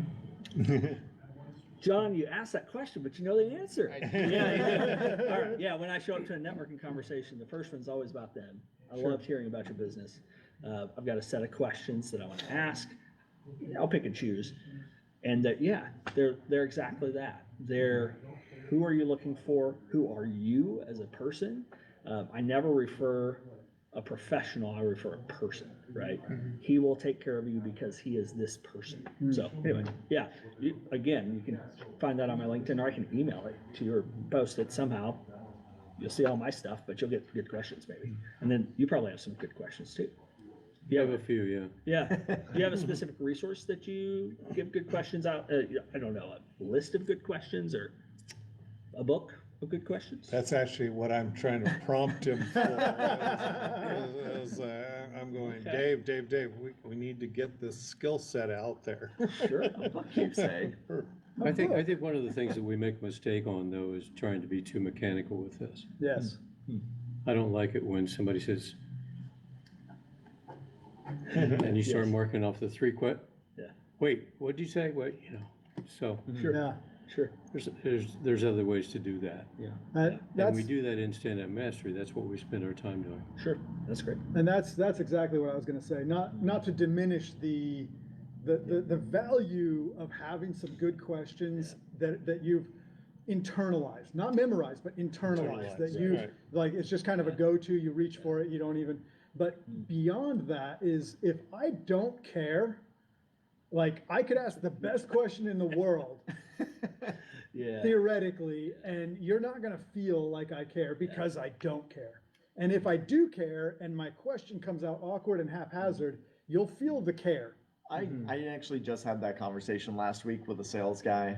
John, you asked that question, but you know the answer. I do. Yeah. All right. Yeah, when I show up to a networking conversation, the first one's always about them. I loved hearing about your business. I've got a set of questions that I want to ask. I'll pick and choose. And they're exactly that. They're, who are you looking for? Who are you as a person? I never refer a professional, I refer a person, right? He will take care of you because he is this person. So anyway, you can find that on my LinkedIn, or I can email it to you or post it somehow. You'll see all my stuff, but you'll get good questions maybe. And then you probably have some good questions too. You have a few, yeah. Yeah. Do you have a specific resource that you give good questions out? I don't know, a list of good questions or a book of good questions? That's actually what I'm trying to prompt him for. I'm going, Dave, we need to get this skill set out there. Sure. What you say? I think one of the things that we make a mistake on, though, is trying to be too mechanical with this. Yes. I don't like it when somebody says, and you start marking off the three Yeah. Wait, what'd you say? Wait, so Yeah. Sure. there's other ways to do that. Yeah. And That's, we do that in Stand Up Mastery. That's what we spend our time doing. Sure. That's great. and that's exactly what I was going to say. Not to diminish the value of having some good questions that you've internalized, not memorized, but internalized. That you right. like, it's just kind of a go-to. You reach for it. You don't even. But beyond that is, if I don't care, like I could ask the best question in the world. Yeah. Theoretically, and you're not going to feel like I care because I don't care. And if I do care and my question comes out awkward and haphazard, you'll feel the care. I actually just had that conversation last week with a sales guy.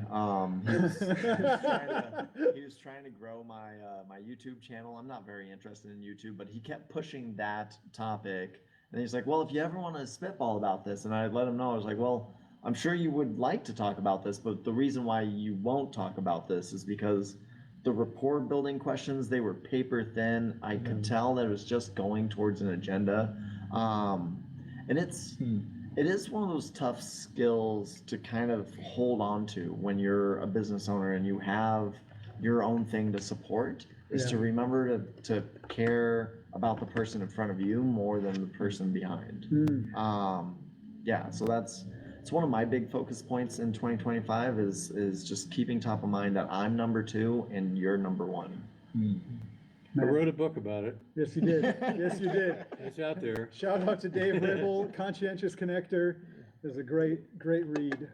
He was trying to grow my YouTube channel. I'm not very interested in YouTube, but he kept pushing that topic. And he's like, well, if you ever want to spitball about this, and I let him know, I was like, well, I'm sure you would like to talk about this, but the reason why you won't talk about this is because the rapport building questions, they were paper thin. I could tell that it was just going towards an agenda. And it is one of those tough skills to kind of hold on to when you're a business owner and you have your own thing to support, is to remember to care about the person in front of you more than the person behind. So it's one of my big focus points in 2025 is just keeping top of mind that I'm number 2 and you're number 1. I wrote a book about it. Yes, you did. Yes, you did. It's out there. Shout out to Dave Ribble, Conscientious Connector. It's a great read.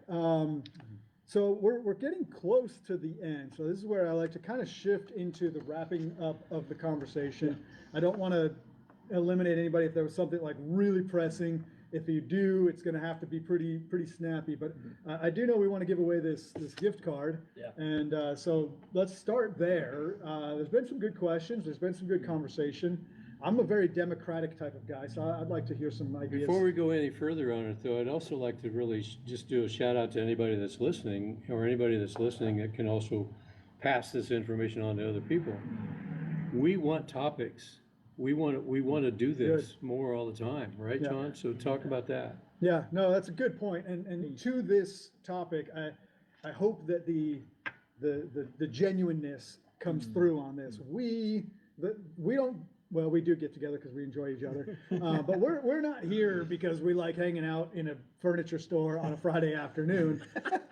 So we're getting close to the end. So this is where I like to kind of shift into the wrapping up of the conversation. I don't want to eliminate anybody if there was something like really pressing. If you do, it's going to have to be pretty snappy. But I do know we want to give away this gift card. Yeah. And so let's start there. There's been some good questions. There's been some good conversation. I'm a very democratic type of guy, so I'd like to hear some ideas. Before we go any further on it, though, I'd also like to really just do a shout out to anybody that's listening, or anybody that's listening that can also pass this information on to other people. We want topics. We want to do this more all the time, right, Yeah. John? So talk about that. Yeah, no, that's a good point. And to this topic, I hope that the genuineness comes through on this. We don't. Well, we do get together because we enjoy each other, but we're not here because we like hanging out in a furniture store on a Friday afternoon.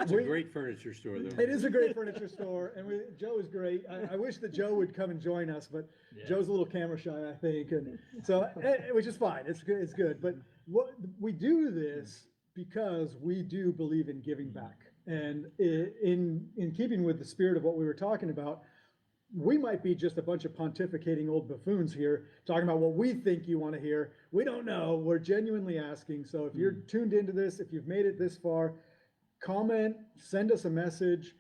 It's a great furniture store, though. It is a great furniture store, and Joe is great. I wish that Joe would come and join us, but Joe's a little camera shy, I think, and so which is fine. It's good. It's good. But what we do this because we do believe in giving back, and in keeping with the spirit of what we were talking about. We might be just a bunch of pontificating old buffoons here talking about what we think you want to hear. We don't know. We're genuinely asking. So if you're tuned into this, if you've made it this far, comment, send us a message,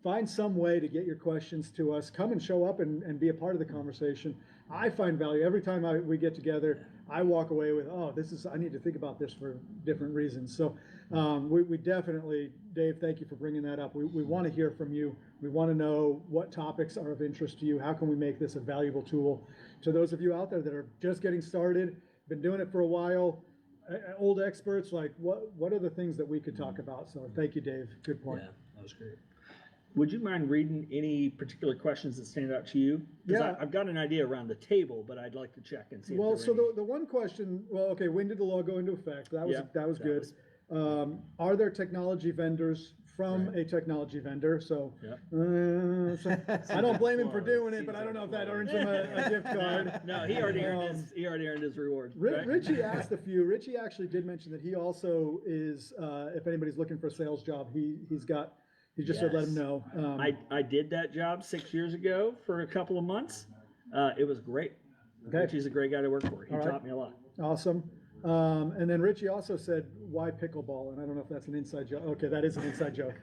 find some way to get your questions to us. Come and show up and be a part of the conversation. I find value every time we get together. I walk away with, I need to think about this for different reasons. So we definitely, Dave, thank you for bringing that up. We want to hear from you. We want to know what topics are of interest to you. How can we make this a valuable tool to those of you out there that are just getting started, been doing it for a while, old experts, like what are the things that we could talk about? So thank you, Dave. Good point. Yeah, that was great. Would you mind reading any particular questions that stand out to you? Yeah. I've got an idea around the table, but I'd like to check and see. Well, if so the one question, okay, when did the law go into effect? That was good. Are there technology vendors from a technology vendor? So, so I don't blame him for doing it, but I don't know if that earns him a gift card. No, he already earned his reward. Right? Richie asked a few. Richie actually did mention that he also is, if anybody's looking for a sales job, he just said let him know. I did that job 6 years ago for a couple of months. It was great. Okay. Richie's a great guy to work for. He taught me a lot. Awesome. And then Richie also said, why pickleball? And I don't know if that's an inside joke. Okay, that is an inside joke.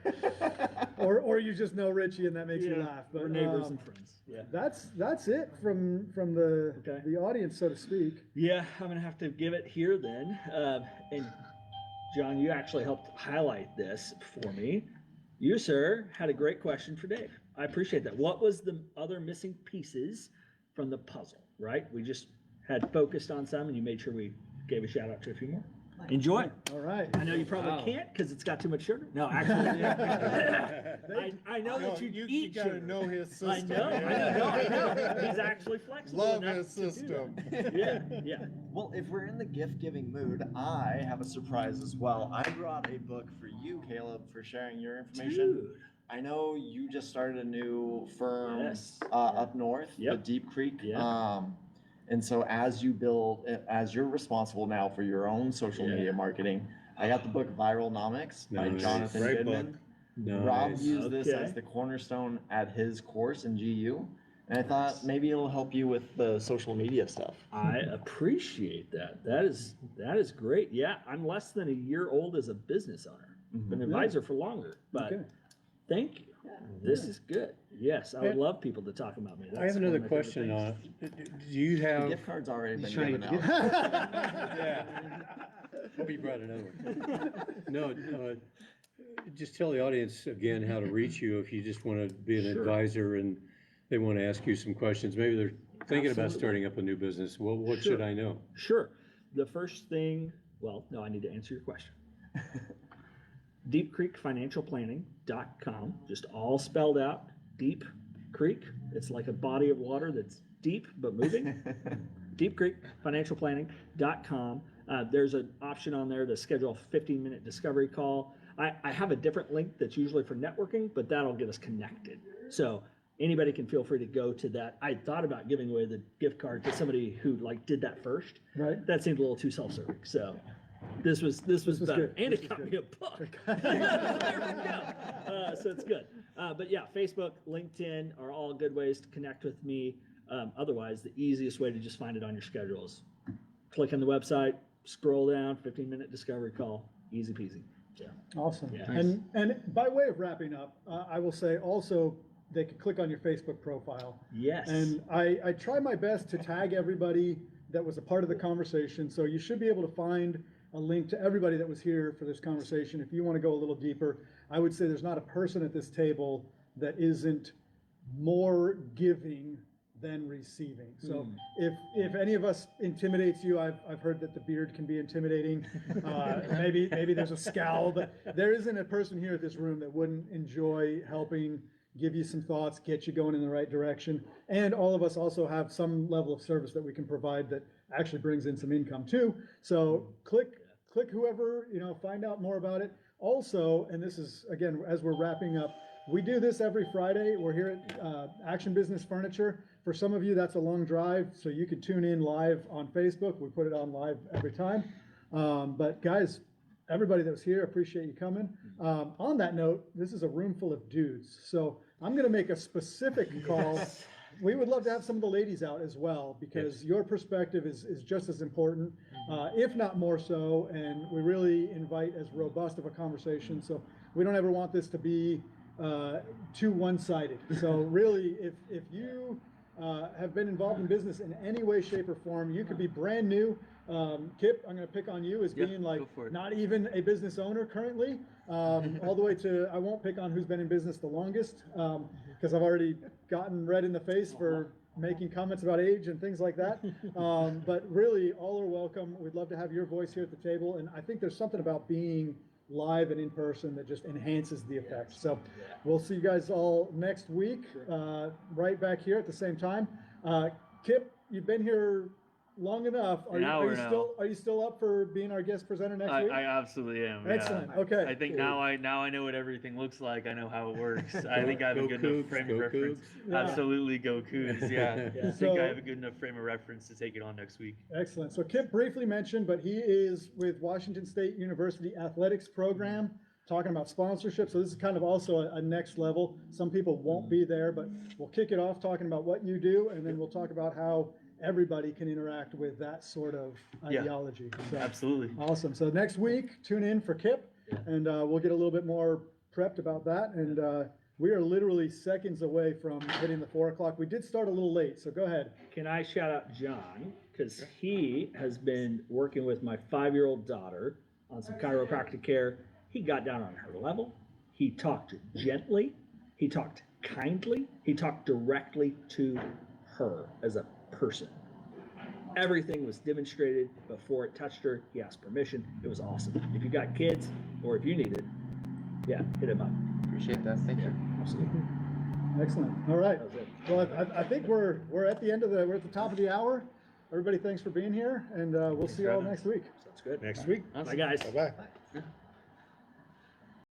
or you just know Richie and that makes you laugh. But we're neighbors and friends. Yeah. That's it from the audience, so to speak. Yeah, I'm gonna have to give it here then. And John, you actually helped highlight this for me. You, sir, had a great question for Dave. I appreciate that. What was the other missing pieces from the puzzle, right? We just had focused on some and you made sure we gave a shout out to a few more. Enjoy. All right. I know you probably can't because it's got too much sugar. No, actually, I know that you eat you gotta sugar. know his system. I know. He's actually flexible. Love enough his to do system. that. Yeah. Well, if we're in the gift-giving mood, I have a surprise as well. I brought a book for you, Caleb, for sharing your information. Dude. I know you just started a new firm Yes. up north, the Yep. Deep Creek. Yeah. And so as you're responsible now for your own social media marketing, I got the book Viralnomics by Nice. Jonathan Great Goodman. book. Rob Nice. used this Okay. as the cornerstone at his course in GU. And I thought maybe it'll help you with the social media stuff. I appreciate that. That is great. Yeah, I'm less than a year old as a business owner. Been an advisor for longer, but Okay. thank you. This is good. Yes, I would love people to talk about me. I have That's one another of my favorite question things. on it. Do you The have? gift card's already been trying given to out. Yeah. Hope you brought another one. No, just tell the audience again how to reach you if you just want to be an advisor and they want to ask you some questions. Maybe they're thinking about Absolutely. starting up a new business. Well, what Sure. should I know? Sure. The first thing, well, no, I need to answer your question. DeepCreekFinancialPlanning.com, just all spelled out. Deep Creek. It's like a body of water that's deep but moving. DeepCreekFinancialPlanning.com. There's an option on there to schedule a 15-minute discovery call. I have a different link that's usually for networking, but that'll get us connected. So anybody can feel free to go to that. I thought about giving away the gift card to somebody who like did that first. Right. That seemed a little too self-serving. So this was better, good. and This it was got good. me a book. There we go. So it's good. But yeah, Facebook, LinkedIn are all good ways to connect with me. Otherwise, the easiest way to just find it on your schedule is click on the website, scroll down, 15-minute discovery call, easy peasy. Yeah. Awesome. Yeah. And by way of wrapping up, I will say also they can click on your Facebook profile. Yes. And I try my best to tag everybody that was a part of the conversation. So you should be able to find a link to everybody that was here for this conversation. If you want to go a little deeper, I would say there's not a person at this table that isn't more giving than receiving. So if any of us intimidates you, I've heard that the beard can be intimidating. Maybe there's a scowl, but there isn't a person here at this room that wouldn't enjoy helping give you some thoughts, get you going in the right direction. And all of us also have some level of service that we can provide that actually brings in some income too. So click whoever, find out more about it. Also, and this is, again, as we're wrapping up, we do this every Friday. We're here at Action Business Furniture. For some of you, that's a long drive, so you could tune in live on Facebook. We put it on live every time. But guys, everybody that was here, appreciate you coming. On that note, this is a room full of dudes, so I'm going to make a specific call. We would love to have some of the ladies out as well, because your perspective is just as important, if not more so, and we really invite as robust of a conversation. So we don't ever want this to be too one-sided. So really, if you have been involved in business in any way, shape, or form, you could be brand new. Kip, I'm going to pick on you as being like not even a business owner currently, all the way to, I won't pick on who's been in business the longest, because I've already gotten red in the face for making comments about age and things like that. But really, all are welcome. We'd love to have your voice here at the table. And I think there's something about being live and in person that just enhances the effect. So we'll see you guys all next week, right back here at the same time. Kip, you've been here long enough. Are you still up for being our guest presenter next week? I absolutely am. Excellent. Yeah. Okay. I think now I know what everything looks like. I know how it works. I think I have a good enough frame of reference. Yeah. Absolutely, go Cougs. Yeah. I think So- I have a good enough frame of reference to take it on next week. Excellent. So Kip briefly mentioned, but he is with Washington State University Athletics Program, talking about sponsorship. So this is kind of also a next level. Some people won't be there, but we'll kick it off talking about what you do, and then we'll talk about how everybody can interact with that sort of ideology. So, Absolutely. awesome. So next week, tune in for Kip, and we'll get a little bit more prepped about that. And we are literally seconds away from hitting the 4 o'clock. We did start a little late, so go ahead. Can I shout out John? Because he has been working with my 5-year-old daughter on some chiropractic care. He got down on her level. He talked gently. He talked kindly. He talked directly to her as a person. Everything was demonstrated before it touched her. He asked permission. It was awesome. If you got kids or if you need it, hit him up. Appreciate that. Thank you. Absolutely. Excellent. All right. That was it. Well, I think we're at the end of we're at the top of the hour. Everybody, thanks for being here, and we'll see you all next week. Sounds good. Next week. Bye, guys. Bye-bye.